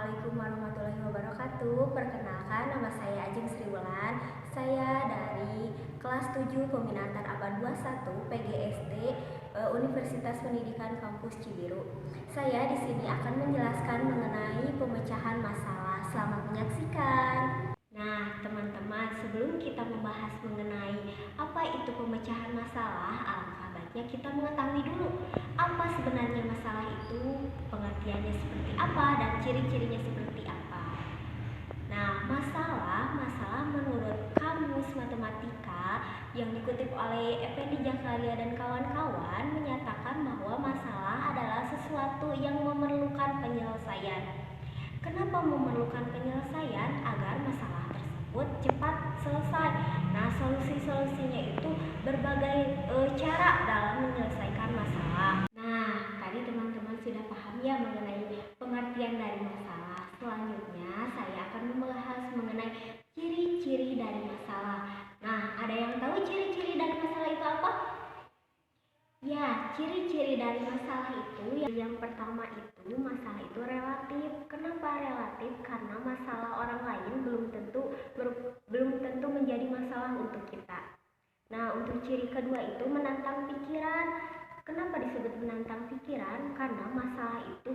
Assalamualaikum warahmatullahi wabarakatuh. Perkenalkan, nama saya Ajeng Sriwulan. Saya dari kelas 7 Peminatan Abad 21 PGSD Universitas Pendidikan Kampus Cibiru. Saya di sini akan menjelaskan mengenai pemecahan masalah. Selamat menyaksikan. Nah, teman-teman, sebelum kita membahas mengenai apa itu pemecahan masalah, alangkah baiknya kita mengetahui dulu apa sebenarnya masalah itu, pengertiannya seperti apa, dan ciri-cirinya seperti apa. Nah, masalah menurut Kamus Matematika yang dikutip oleh Effendi Zakaria dan kawan-kawan menyatakan bahwa masalah adalah sesuatu yang memerlukan penyelesaian. Kenapa memerlukan penyelesaian? Agar masalah tersebut cepat selesai. Nah, solusi-solusinya itu berbagai cara dalam menyelesaikan masalah. Nah, tadi teman-teman sudah paham ya mengenai pengertian dari masalah. Selanjutnya saya akan membahas mengenai ciri-ciri dari masalah. Nah, ada yang tahu ciri-ciri dari masalah itu apa? Ya, ciri-ciri dari masalah itu yang pertama itu masalah itu relatif. Kenapa relatif? Karena masalah orang lain belum tentu menjadi masalah untuk kita. Nah, untuk ciri kedua itu menantang pikiran. Kenapa disebut menantang pikiran? Karena masalah itu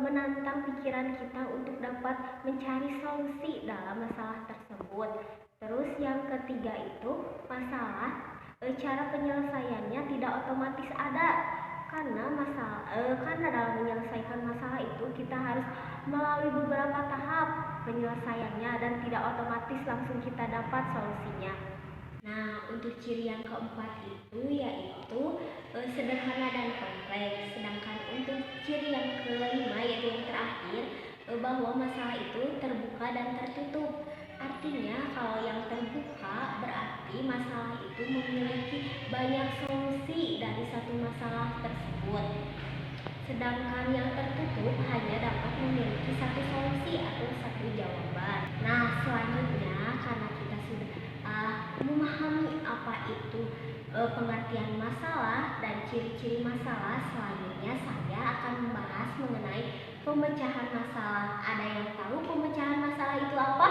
menantang pikiran kita untuk dapat mencari solusi dalam masalah tersebut. Terus yang ketiga itu masalah cara penyelesaiannya tidak otomatis ada, karena dalam menyelesaikan masalah itu kita harus melalui beberapa tahap penyelesaiannya dan tidak otomatis langsung kita dapat solusinya. Nah, untuk ciri yang keempat itu yaitu sederhana dan kompleks. Sedangkan untuk ciri yang kelima yaitu yang terakhir bahwa masalah itu terbuka dan tertutup. Artinya kalau yang terbuka berarti masalah itu memiliki banyak solusi dari satu masalah tersebut. Sedangkan yang tertutup hanya dapat memiliki satu solusi atau satu jawaban. Nah, selanjutnya karena kita sudah memahami apa itu pengertian masalah dan ciri-ciri masalah, selanjutnya saya akan membahas mengenai pemecahan masalah. Ada yang tahu pemecahan masalah itu apa?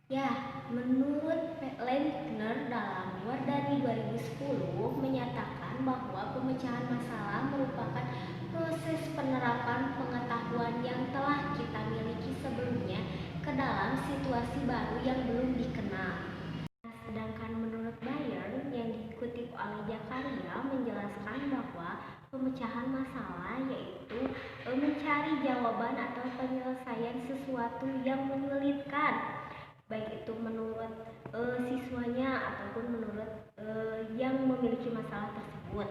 Ya, menurut Lentner dalam Wardani 2010 menyatakan bahwa pemecahan masalah merupakan proses penerapan pengetahuan yang telah kita miliki sebelumnya ke dalam situasi baru yang belum dikenal. Sedangkan menurut Bayer yang dikutip oleh Zakaria menjelaskan bahwa pemecahan masalah yaitu mencari jawaban atau penyelesaian sesuatu yang menyulitkan, baik itu menurut siswanya ataupun menurut yang memiliki masalah tersebut.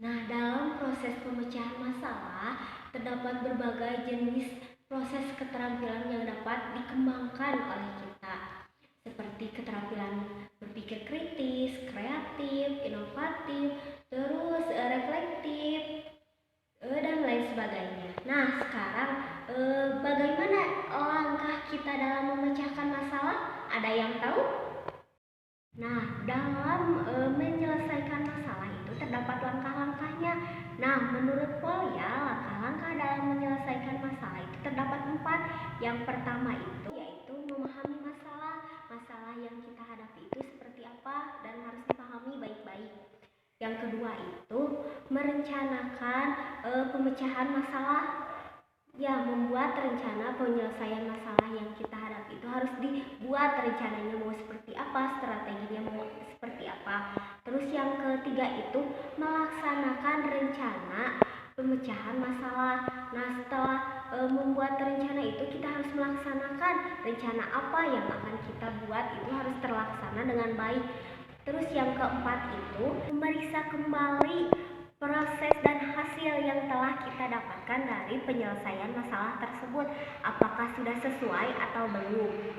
Nah, dalam proses pemecahan masalah terdapat berbagai jenis proses keterampilan yang dapat dikembangkan oleh kita, seperti keterampilan berpikir kritis, kreatif, inovatif, terus reflektif, dan lain sebagainya. Nah, sekarang bagaimana langkah kita dalam memecahkan masalah? Ada yang tahu? Nah, dalam menyelesaikan masalah itu terdapat langkah-langkahnya. Nah, menurut Polya, langkah-langkah dalam menyelesaikan masalah itu terdapat 4. Yang pertama itu yaitu memahami masalah yang kita hadapi itu seperti apa dan harus dipahami baik-baik. Yang kedua itu merencanakan pemecahan masalah. Ya, membuat rencana penyelesaian masalah yang kita hadapi itu harus dibuat rencananya mau seperti apa, strateginya mau seperti apa. Terus yang ketiga itu melaksanakan rencana pemecahan masalah. Nah, setelah membuat rencana itu kita harus melaksanakan rencana apa yang akan kita buat itu harus terlaksana dengan baik. Terus yang keempat itu memeriksa kembali proses dan hasil yang telah kita dapatkan dari penyelesaian masalah tersebut, apakah sudah sesuai atau belum.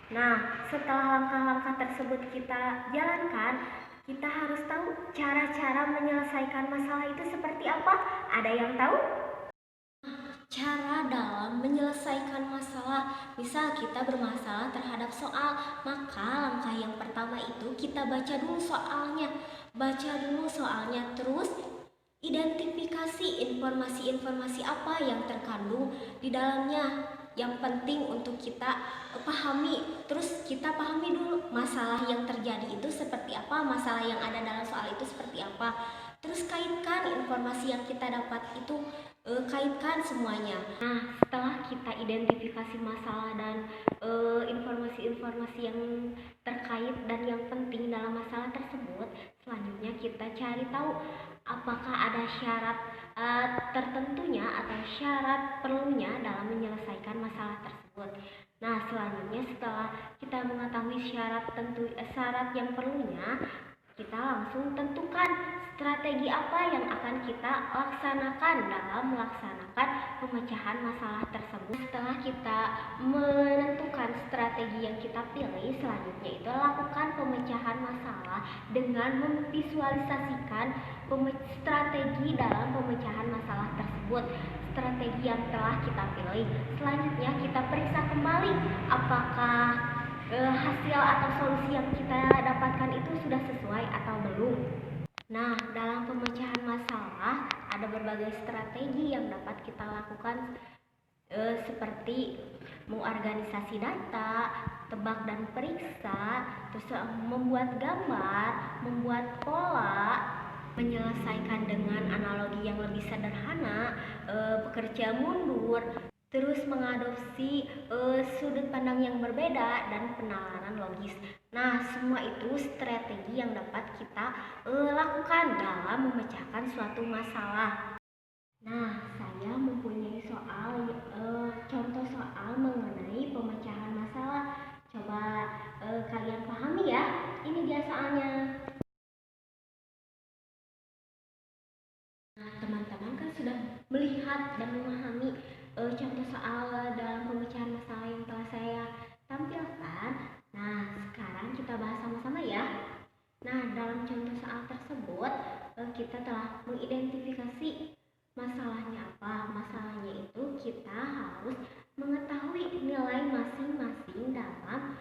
Nah, setelah langkah-langkah tersebut kita jalankan, kita harus tahu cara-cara menyelesaikan masalah itu seperti apa. Ada yang tahu? Cara dalam menyelesaikan masalah, misal kita bermasalah terhadap soal, maka langkah yang pertama itu kita baca dulu soalnya, terus identifikasi identifikasi informasi-informasi apa yang terkandung di dalamnya. Yang penting untuk kita pahami, terus kita pahami dulu masalah yang terjadi itu seperti apa, masalah yang ada dalam soal itu seperti apa. Terus kaitkan informasi yang kita dapat itu, kaitkan semuanya. Nah, setelah kita identifikasi masalah dan informasi-informasi yang terkait dan yang penting dalam masalah tersebut, selanjutnya kita cari tahu apakah ada syarat tertentunya atau syarat perlunya dalam menyelesaikan masalah tersebut. Nah, selanjutnya setelah kita mengetahui syarat yang perlunya, kita langsung tentukan strategi apa yang akan kita laksanakan dalam melaksanakan pemecahan masalah tersebut. Setelah kita menentukan strategi yang kita pilih, selanjutnya itu lakukan pemecahan masalah dengan memvisualisasikan strategi dalam pemecahan masalah tersebut, strategi yang telah kita pilih. Selanjutnya kita periksa kembali apakah hasil atau solusi yang kita dapatkan itu sudah sesuai atau belum. Nah, dalam pemecahan masalah ada berbagai strategi yang dapat kita lakukan, seperti mengorganisasi data, tebak dan periksa, terus membuat gambar, membuat pola, menyelesaikan dengan analogi yang lebih sederhana, bekerja mundur, terus mengadopsi sudut pandang yang berbeda dan penalaran logis. Nah, semua itu strategi yang dapat kita lakukan dalam memecahkan suatu masalah. Nah, saya mempunyai contoh soal mengenai pemecahan masalah. Coba kalian pahami ya. Ini dia soalnya. Nah, teman-teman kan sudah melihat dan memahami contoh soal dalam pemecahan masalah yang telah saya tampilkan. Nah, sekarang kita bahas sama-sama ya. Nah, dalam contoh soal tersebut kita telah mengidentifikasi masalahnya apa. Masalahnya itu kita harus mengetahui nilai masing-masing dalam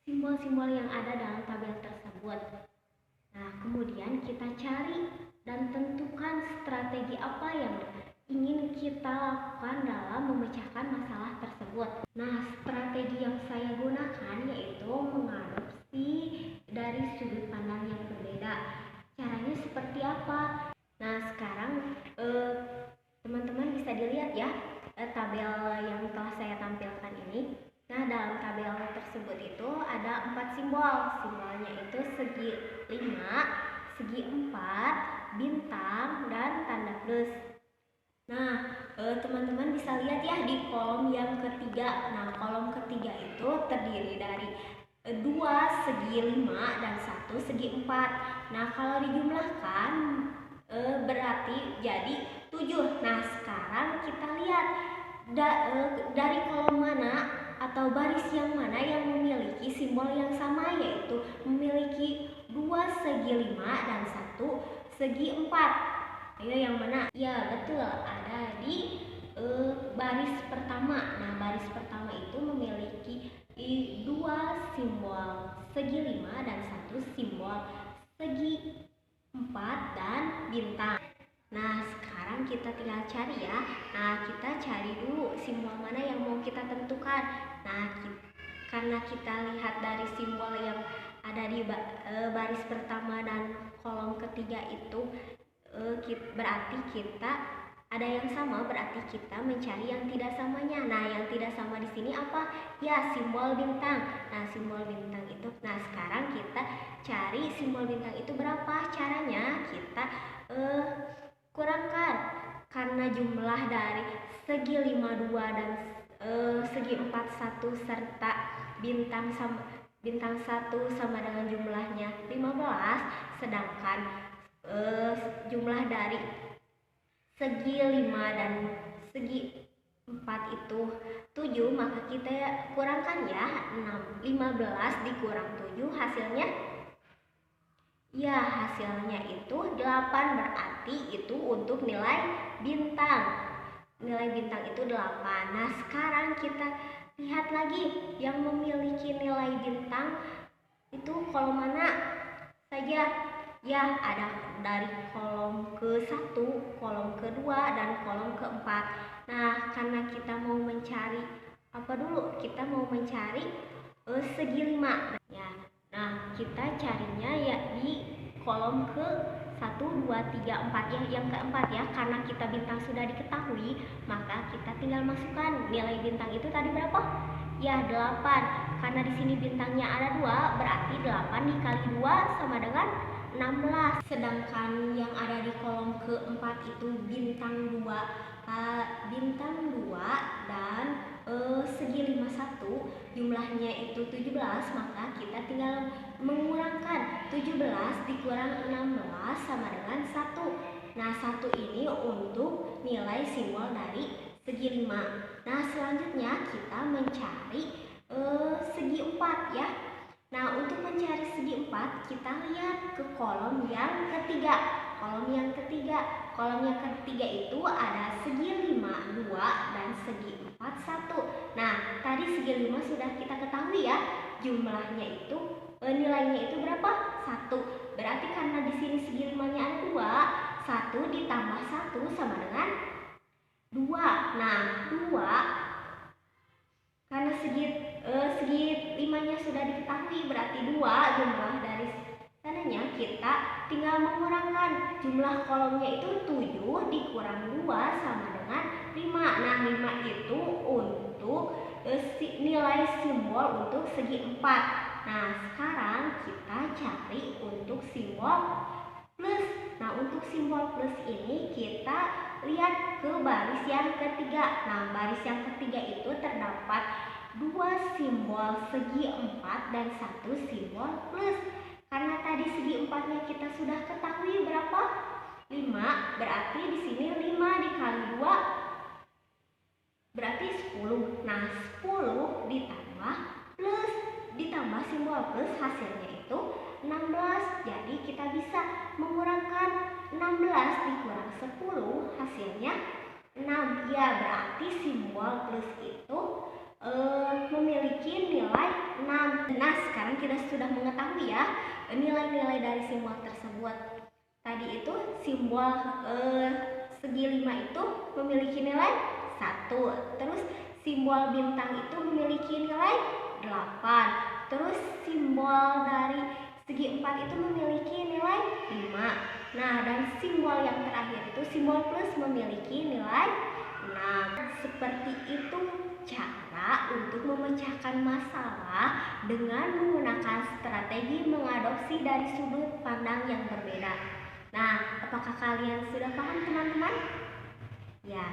simbol-simbol yang ada dalam tabel tersebut. Nah, kemudian kita cari dan tentukan strategi apa yang ingin kita lakukan dalam memecahkan masalah tersebut. Nah, strategi yang saya gunakan yaitu mengadopsi dari sudut pandang yang berbeda. Caranya seperti apa? Nah, sekarang teman-teman bisa dilihat ya tabel yang telah saya tampilkan ini. Nah, dalam tabel tersebut itu ada 4 simbol. Simbolnya itu segi 5, segi 4, bintang, dan tanda plus. Nah, teman-teman bisa lihat ya di kolom yang ketiga. Nah, kolom ketiga itu terdiri dari 2 segi 5 dan 1 segi 4. Nah, kalau dijumlahkan berarti jadi 7. Nah, sekarang kita lihat dari kolom mana atau baris yang mana yang memiliki simbol yang sama, yaitu memiliki 2 segi 5 dan 1 segi 4. Ayo yang mana? Ya, betul, ada di baris pertama. Nah, baris pertama itu memiliki 2 simbol segi 5 dan 1 simbol segi 4 dan bintang. Nah, sekarang kita tinggal cari ya. Nah, kita cari dulu simbol mana yang mau kita tentukan. Nah, karena kita lihat dari simbol yang ada di baris pertama dan kolom ketiga itu berarti kita ada yang sama, berarti kita mencari yang tidak samanya. Nah, yang tidak sama di sini apa? Ya, simbol bintang. Nah, simbol bintang itu. Nah, sekarang kita cari simbol bintang itu berapa? Caranya kita kurangkan, karena jumlah dari segi 52 dan segi 41 serta bintang 1 sama dengan jumlahnya 15, sedangkan jumlah dari segi 5 dan segi 4 itu 7, maka kita kurangkan ya. 15 dikurang 7 hasilnya, ya hasilnya itu 8, berarti itu untuk nilai bintang. Nilai bintang itu 8. Nah, sekarang kita lihat lagi yang memiliki nilai bintang itu kolom mana saja. Ya, ada dari kolom ke-1, kolom kedua, dan kolom keempat. Nah, karena kita mau mencari apa dulu? Kita mau mencari segi 5. Ya. Nah, kita carinya ya di kolom ke-1, 2, 3, 4 ya, yang keempat ya. Karena kita bintang sudah diketahui, maka kita tinggal masukkan nilai bintang itu tadi berapa? Ya, 8. Karena di sini bintangnya ada 2, berarti 8 dikali 2 sama dengan 16. Sedangkan yang ada di kolom keempat itu bintang 2, bintang 2 dan segi 51 jumlahnya itu 17, maka kita tinggal mengurangkan 17 dikurang 16 sama dengan 1. Nah, 1 ini untuk nilai simbol dari segi 5. Nah, selanjutnya kita mencari segi 4 ya. Nah, untuk mencari segi 4, kita lihat ke kolom yang ketiga. Kolom yang ketiga itu ada segi 5, 2, dan segi 4, 1. Nah, tadi segi 5 sudah kita ketahui ya. Jumlahnya itu, nilainya itu berapa? 1. Berarti karena di sini segi 5-nya ada 2, 1 ditambah 1 sama dengan 2. Nah, 2 karena segi 5-nya sudah diketahui, berarti 2 jumlah dari sananya, kita tinggal mengurangkan jumlah kolomnya itu 7 dikurang 2 sama dengan 5. Nah, 5 itu untuk nilai simbol untuk segi 4. Nah, sekarang kita cari untuk simbol plus. Nah, untuk simbol plus ini kita lihat ke baris yang ketiga. Nah, baris yang ketiga itu terdapat 2 simbol segi 4 dan 1 simbol plus. Karena tadi segi 4-nya kita sudah ketahui berapa? 5, berarti di sini 5 dikali 2 berarti 10. Nah, 10 ditambah plus, ditambah simbol plus, hasilnya itu 16. Jadi kita bisa mengurangkan 16 dikurang 10, hasilnya 6. Ya, berarti simbol plus itu memiliki nilai 6. Nah, sekarang kita sudah mengetahui ya nilai-nilai dari simbol tersebut. Tadi itu simbol segi 5 itu memiliki nilai 1. Terus simbol bintang itu memiliki nilai 8. Terus simbol dari segi 4 itu memiliki nilai 5. Nah, dan simbol yang terakhir itu simbol plus memiliki nilai 6. Seperti itu cara untuk memecahkan masalah dengan menggunakan strategi mengadopsi dari sudut pandang yang berbeda. Nah, apakah kalian sudah paham, teman-teman? Ya.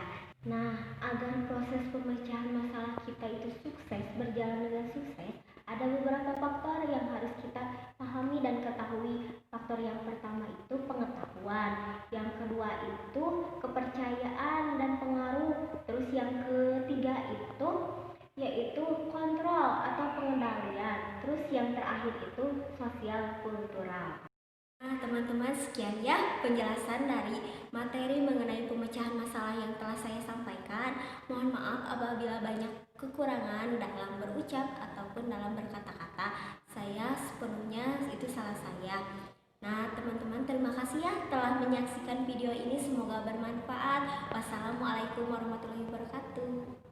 Nah, agar proses pemecahan masalah kita itu sukses, berjalan dengan sukses, ada beberapa faktor yang harus kita pahami dan ketahui. Faktor yang pertama itu pengetahuan, yang kedua itu kepercayaan dan pengaruh, terus yang ketiga itu yaitu kontrol atau pengendalian, terus yang terakhir itu sosial kultural. Nah, teman-teman, sekian ya penjelasan dari materi mengenai pemecahan masalah yang telah saya sampaikan. Mohon maaf apabila banyak kekurangan dalam berucap ataupun dalam berkata-kata. Saya sepenuhnya itu salah saya. Nah, teman-teman, terima kasih ya telah menyaksikan video ini. Semoga bermanfaat. Wassalamualaikum warahmatullahi wabarakatuh.